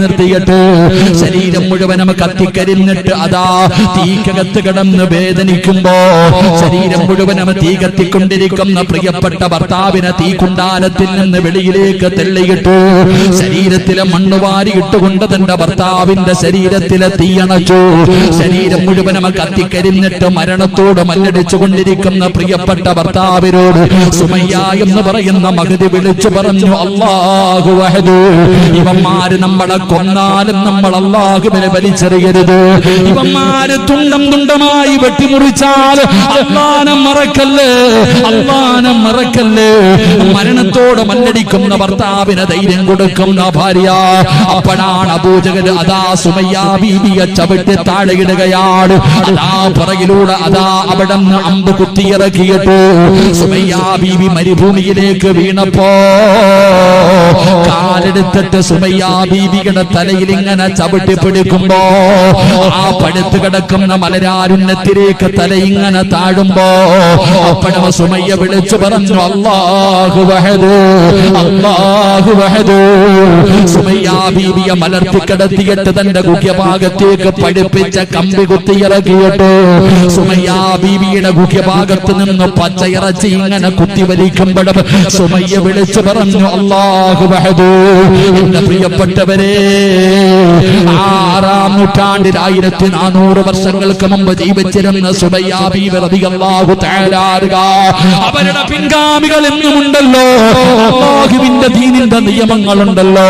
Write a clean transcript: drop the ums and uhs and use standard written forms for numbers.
നിർത്തിയിട്ട് ശരീരം മുഴുവനും കത്തിക്കരിഞ്ഞിട്ട് അതാ തീക്കകത്ത് കിടന്ന് വേദനിക്കുമ്പോ ശരീരം മുഴുവനും തീ കത്തിക്കൊണ്ടിരിക്കുന്ന പ്രിയപ്പെട്ട ഭർത്താവിനെ തീക്കുണ്ടാരത്തിൽ നിന്ന് വെളിയിലേക്ക് തെള്ളിയിട്ടു. ശരീരത്തിലെ മണ്ണ് വാരിയിട്ടുകൊണ്ട് തന്റെ ഭർത്താവിന്റെ ശരീരത്തിലെ തീയണച്ചു. ശരീരം മുഴുവനും കത്തിക്കരിഞ്ഞിട്ട് മരണത്തോട് മല്ലടിച്ചു കൊണ്ടിരിക്കുന്ന പ്രിയപ്പെട്ട ഭർത്താവിനോട് സുമയ്യ എന്ന് പറയുന്ന മഹദി വിളിച്ചു പറഞ്ഞു, അല്ലാഹു വഹദു, ഇവന്മാര് നമ്മളെ കൊന്നാലും നമ്മൾ അല്ലാഹുവിനെ വലിച്ചെറിയരുത്. ഇവന്മാര് തുണ്ടം തുണ്ടമായി വെട്ടിമുറിച്ചാൽ അല്ലാഹനെ മറക്കല്ലേ, അല്ലാഹനെ മറക്കല്ലേ. മരണത്തോട് മല്ലടിക്കുന്ന ഭർത്താവിന് ധൈര്യം കൊടുക്കുന്ന ഭാര്യ. അപ്പോഴാണ് അബൂജഹൽ അതാ സുമയ്യ ബീവിയെ ചവിട്ടി താഴെയിടുകയാണ്. അതാ പുറകിലൂടെ അതാ അവിടെ നിന്ന് അമ്പ് കുത്തിയിറക്കിയിട്ട് സുമയ്യ ബീവി മരുഭൂമിയിലേക്ക് വീണപ്പോ കാലെടുത്തിട്ട് സുമയ്യ ബീവിയുടെ തലയിൽ ഇങ്ങനെ ചവിട്ടി പിടിക്കുമ്പോ ആ പഴുത്ത് കിടക്കുന്ന മലരാരുണ്യത്തിലേക്ക് തല ഇങ്ങനെ താഴുമ്പോ അപ്പോഴും സുമയ്യ വിളിച്ചു പറഞ്ഞു, അല്ലാഹു വഹദു, അല്ലാഹു വഹദു. സുമയ്യ ബീവിയെ മലർത്തി കിടത്തിയിട്ട് തന്റെ ഗുഹ്യഭാഗത്തേക്ക് പഠിപ്പിച്ച കമ്പി കുത്തിയിറക്കിയിട്ട് സുമയ്യ ബീവിയുടെ ഗുഹ്യഭാഗത്ത് നിന്ന് പച്ചയിറച്ചി ഇങ്ങനെ കുത്തിവലിക്കുമ്പോഴും സുമയ്യ വിളിച്ചു പറഞ്ഞു, അല്ലാഹു വഹദു. എന്റെ പ്രിയപ്പെട്ടവരെ, 6-ാം നൂറ്റാണ്ടിൽ 1400 വർഷങ്ങൾക്ക് മുമ്പ് ജീവിച്ചിരുന്ന സുമയ്യ ബീവി റളിയല്ലാഹു തആല അൻഹ, അവരുടെ പിൻഗാമികൾ എന്നുമുണ്ടല്ലോ, അല്ലാഹുവിന്റെ ദീനിന്റെ നിയമങ്ങളുണ്ടല്ലോ.